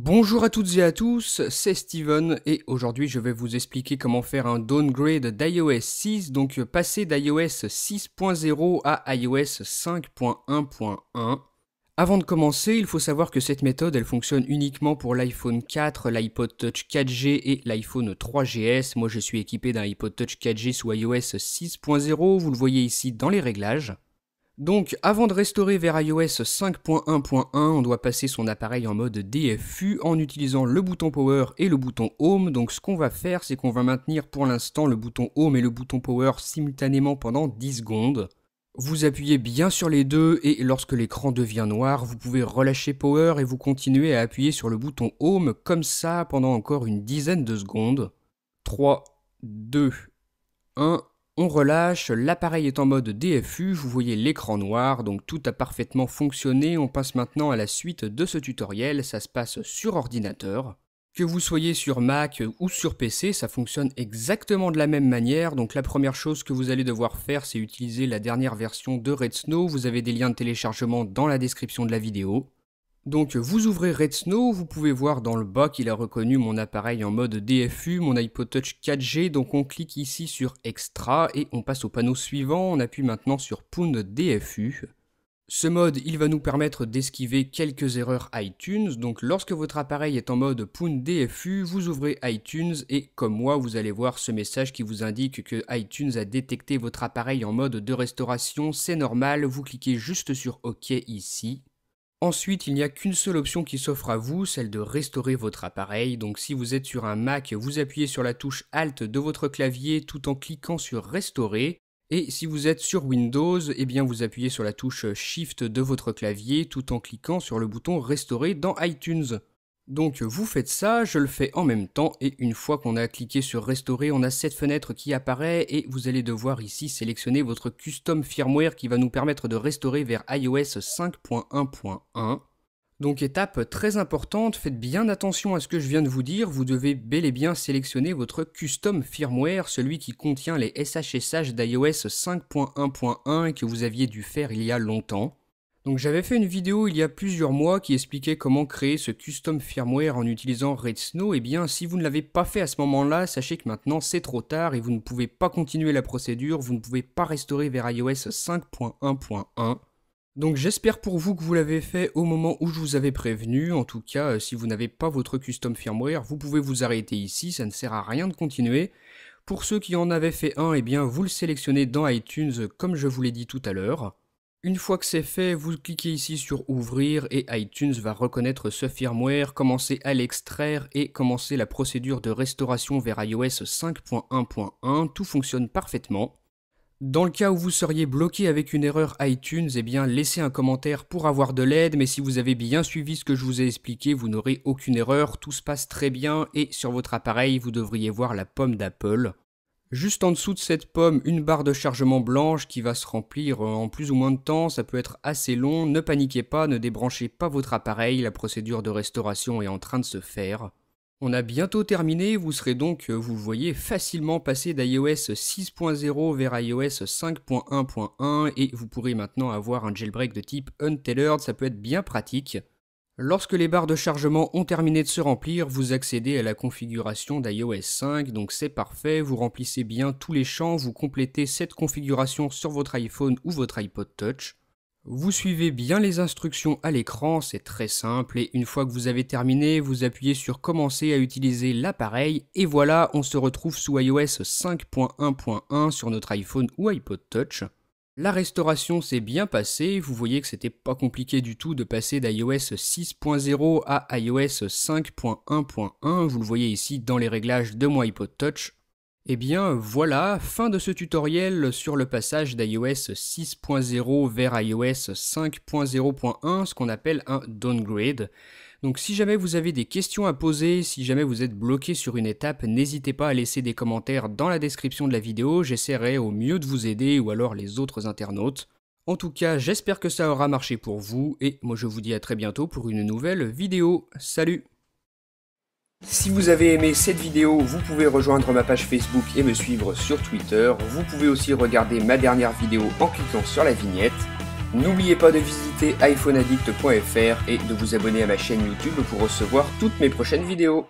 Bonjour à toutes et à tous, c'est Steven et aujourd'hui je vais vous expliquer comment faire un downgrade d'iOS 6, donc passer d'iOS 6.0 à iOS 5.1.1. Avant de commencer, il faut savoir que cette méthode elle fonctionne uniquement pour l'iPhone 4, l'iPod Touch 4G et l'iPhone 3GS. Moi je suis équipé d'un iPod Touch 4G sous iOS 6.0, vous le voyez ici dans les réglages. Donc, avant de restaurer vers iOS 5.1.1, on doit passer son appareil en mode DFU en utilisant le bouton Power et le bouton Home. Donc, ce qu'on va faire, c'est qu'on va maintenir pour l'instant le bouton Home et le bouton Power simultanément pendant 10 secondes. Vous appuyez bien sur les deux et lorsque l'écran devient noir, vous pouvez relâcher Power et vous continuez à appuyer sur le bouton Home comme ça pendant encore une dizaine de secondes. 3, 2, 1... On relâche, l'appareil est en mode DFU, vous voyez l'écran noir, donc tout a parfaitement fonctionné. On passe maintenant à la suite de ce tutoriel, ça se passe sur ordinateur. Que vous soyez sur Mac ou sur PC, ça fonctionne exactement de la même manière. Donc la première chose que vous allez devoir faire, c'est utiliser la dernière version de Redsn0w. Vous avez des liens de téléchargement dans la description de la vidéo. Donc vous ouvrez Redsn0w, vous pouvez voir dans le bas qu'il a reconnu mon appareil en mode DFU, mon iPod Touch 4G, donc on clique ici sur Extra et on passe au panneau suivant, on appuie maintenant sur Pound DFU. Ce mode, il va nous permettre d'esquiver quelques erreurs iTunes, donc lorsque votre appareil est en mode Pound DFU, vous ouvrez iTunes et comme moi, vous allez voir ce message qui vous indique que iTunes a détecté votre appareil en mode de restauration, c'est normal, vous cliquez juste sur OK ici. Ensuite, il n'y a qu'une seule option qui s'offre à vous, celle de restaurer votre appareil. Donc si vous êtes sur un Mac, vous appuyez sur la touche Alt de votre clavier tout en cliquant sur Restaurer. Et si vous êtes sur Windows, eh bien vous appuyez sur la touche Shift de votre clavier tout en cliquant sur le bouton Restaurer dans iTunes. Donc vous faites ça, je le fais en même temps et une fois qu'on a cliqué sur Restaurer, on a cette fenêtre qui apparaît et vous allez devoir ici sélectionner votre custom firmware qui va nous permettre de restaurer vers iOS 5.1.1. Donc étape très importante, faites bien attention à ce que je viens de vous dire, vous devez bel et bien sélectionner votre custom firmware, celui qui contient les SHSH d'iOS 5.1.1 que vous aviez dû faire il y a longtemps. Donc j'avais fait une vidéo il y a plusieurs mois qui expliquait comment créer ce custom firmware en utilisant Redsn0w. Et bien si vous ne l'avez pas fait à ce moment-là, sachez que maintenant c'est trop tard et vous ne pouvez pas continuer la procédure, vous ne pouvez pas restaurer vers iOS 5.1.1. Donc j'espère pour vous que vous l'avez fait au moment où je vous avais prévenu. En tout cas, si vous n'avez pas votre custom firmware, vous pouvez vous arrêter ici, ça ne sert à rien de continuer. Pour ceux qui en avaient fait un, eh bien vous le sélectionnez dans iTunes comme je vous l'ai dit tout à l'heure. Une fois que c'est fait, vous cliquez ici sur Ouvrir et iTunes va reconnaître ce firmware, commencer à l'extraire et commencer la procédure de restauration vers iOS 5.1.1. Tout fonctionne parfaitement. Dans le cas où vous seriez bloqué avec une erreur iTunes, eh bien laissez un commentaire pour avoir de l'aide, mais si vous avez bien suivi ce que je vous ai expliqué, vous n'aurez aucune erreur, tout se passe très bien et sur votre appareil, vous devriez voir la pomme d'Apple. Juste en dessous de cette pomme, une barre de chargement blanche qui va se remplir en plus ou moins de temps, ça peut être assez long, ne paniquez pas, ne débranchez pas votre appareil, la procédure de restauration est en train de se faire. On a bientôt terminé, vous serez donc, vous le voyez, facilement passé d'iOS 6.0 vers iOS 5.1.1 et vous pourrez maintenant avoir un jailbreak de type Untethered, ça peut être bien pratique. Lorsque les barres de chargement ont terminé de se remplir, vous accédez à la configuration d'iOS 5, donc c'est parfait, vous remplissez bien tous les champs, vous complétez cette configuration sur votre iPhone ou votre iPod Touch. Vous suivez bien les instructions à l'écran, c'est très simple, et une fois que vous avez terminé, vous appuyez sur Commencer à utiliser l'appareil, et voilà, on se retrouve sous iOS 5.1.1 sur notre iPhone ou iPod Touch. La restauration s'est bien passée, vous voyez que c'était pas compliqué du tout de passer d'iOS 6.0 à iOS 5.1.1, vous le voyez ici dans les réglages de mon iPod Touch. Et bien voilà, fin de ce tutoriel sur le passage d'iOS 6.0 vers iOS 5.0.1, ce qu'on appelle un downgrade. Donc si jamais vous avez des questions à poser, si jamais vous êtes bloqué sur une étape, n'hésitez pas à laisser des commentaires dans la description de la vidéo, j'essaierai au mieux de vous aider ou alors les autres internautes. En tout cas, j'espère que ça aura marché pour vous et moi je vous dis à très bientôt pour une nouvelle vidéo. Salut! Si vous avez aimé cette vidéo, vous pouvez rejoindre ma page Facebook et me suivre sur Twitter. Vous pouvez aussi regarder ma dernière vidéo en cliquant sur la vignette. N'oubliez pas de visiter iPhoneaddict.fr et de vous abonner à ma chaîne YouTube pour recevoir toutes mes prochaines vidéos.